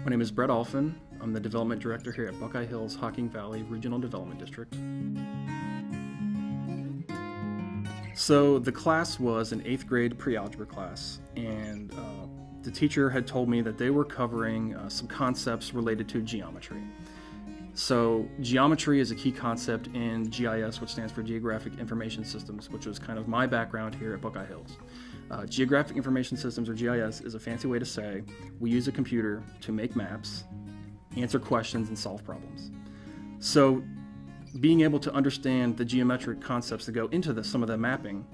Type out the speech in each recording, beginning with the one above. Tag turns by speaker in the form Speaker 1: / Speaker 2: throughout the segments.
Speaker 1: My name is Brett Alphin. I'm the Development Director here at Buckeye Hills Hocking Valley Regional Development District. So the class was an 8th grade pre-algebra class, and the teacher had told me that they were covering some concepts related to geometry. So geometry is a key concept in GIS, which stands for Geographic Information Systems, which was kind of my background here at Buckeye Hills. Geographic Information Systems, or GIS, is a fancy way to say we use a computer to make maps, answer questions, and solve problems. So being able to understand the geometric concepts that go into some of the mapping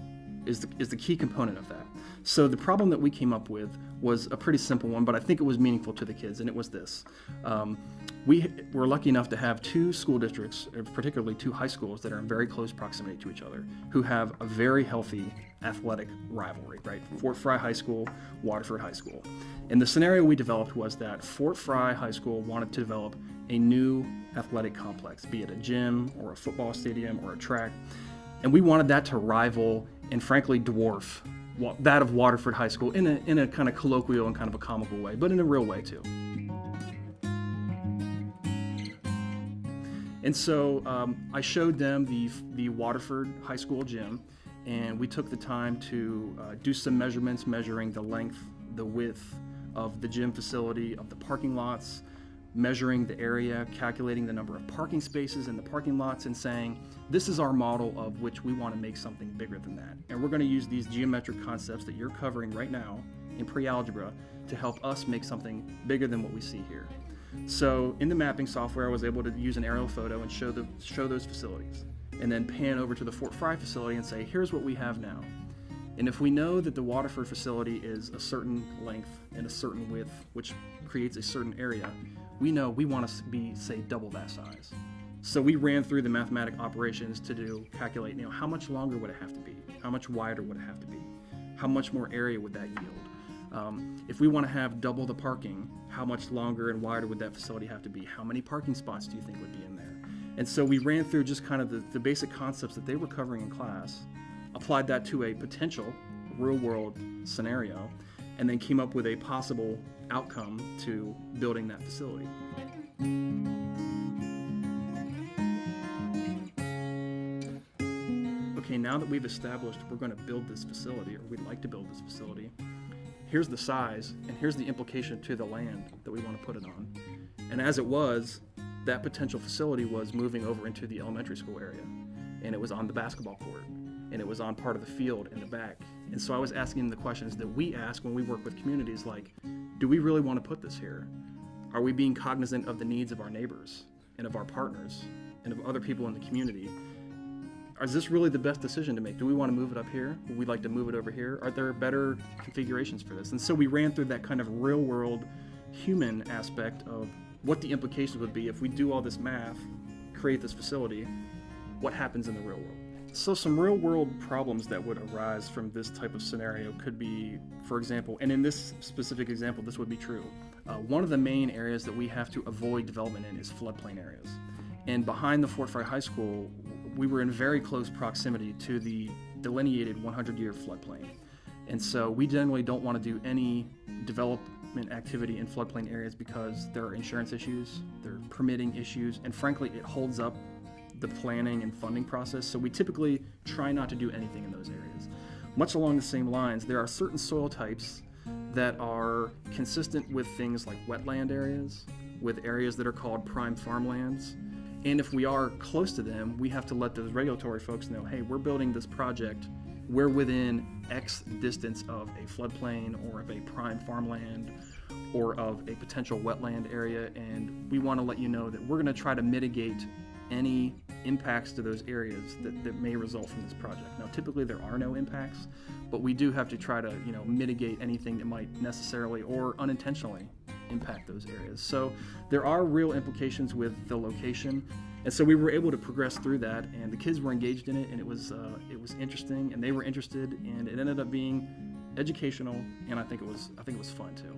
Speaker 1: is the key component of that. So the problem that we came up with was a pretty simple one, but I think it was meaningful to the kids, and it was this. We were lucky enough to have 2 school districts, particularly 2 high schools that are in very close proximity to each other, who have a very healthy athletic rivalry, right? Fort Fry High School, Waterford High School. And the scenario we developed was that Fort Fry High School wanted to develop a new athletic complex, be it a gym or a football stadium or a track, and we wanted that to rival and frankly dwarf that of Waterford High School in a kind of colloquial and kind of a comical way, but in a real way too. And so I showed them the Waterford High School gym, and we took the time to do some measurements, measuring the length, the width of the gym facility, of the parking lots, measuring the area, calculating the number of parking spaces in the parking lots, and saying, this is our model of which we want to make something bigger than that. And we're going to use these geometric concepts that you're covering right now in pre-algebra to help us make something bigger than what we see here. So in the mapping software, I was able to use an aerial photo and show those facilities, and then pan over to the Fort Fry facility and say, here's what we have now. And if we know that the Waterford facility is a certain length and a certain width, which creates a certain area, we know we want to be, say, double that size. So we ran through the mathematic operations to calculate, how much longer would it have to be? How much wider would it have to be? How much more area would that yield? If we want to have double the parking, how much longer and wider would that facility have to be? How many parking spots do you think would be in there? And so we ran through just kind of the basic concepts that they were covering in class, applied that to a potential real-world scenario, and then came up with a possible outcome to building that facility. Okay, now that we've established we're going to build this facility, or we'd like to build this facility, here's the size, and here's the implication to the land that we want to put it on. And as it was, that potential facility was moving over into the elementary school area, and it was on the basketball court, and it was on part of the field in the back. And so I was asking the questions that we ask when we work with communities, like, do we really want to put this here? Are we being cognizant of the needs of our neighbors and of our partners and of other people in the community? Is this really the best decision to make? Do we want to move it up here? Would we like to move it over here? Are there better configurations for this? And so we ran through that kind of real world human aspect of what the implications would be if we do all this math, create this facility, what happens in the real world? So some real world problems that would arise from this type of scenario could be, for example, and in this specific example, this would be true. One of the main areas that we have to avoid development in is floodplain areas. And behind the Fort Fry High School, we were in very close proximity to the delineated 100-year floodplain. And so we generally don't want to do any development activity in floodplain areas because there are insurance issues, there are permitting issues, and frankly, it holds up the planning and funding process. So we typically try not to do anything in those areas. Much along the same lines, there are certain soil types that are consistent with things like wetland areas, with areas that are called prime farmlands. And if we are close to them, we have to let those regulatory folks know, hey, we're building this project, we're within X distance of a floodplain or of a prime farmland or of a potential wetland area, and we want to let you know that we're going to try to mitigate any impacts to those areas that may result from this project. Now, typically there are no impacts, but we do have to try to, mitigate anything that might necessarily or unintentionally impact those areas. So there are real implications with the location, and so we were able to progress through that, and the kids were engaged in it, and it was interesting, and they were interested, and it ended up being educational, and I think it was fun too.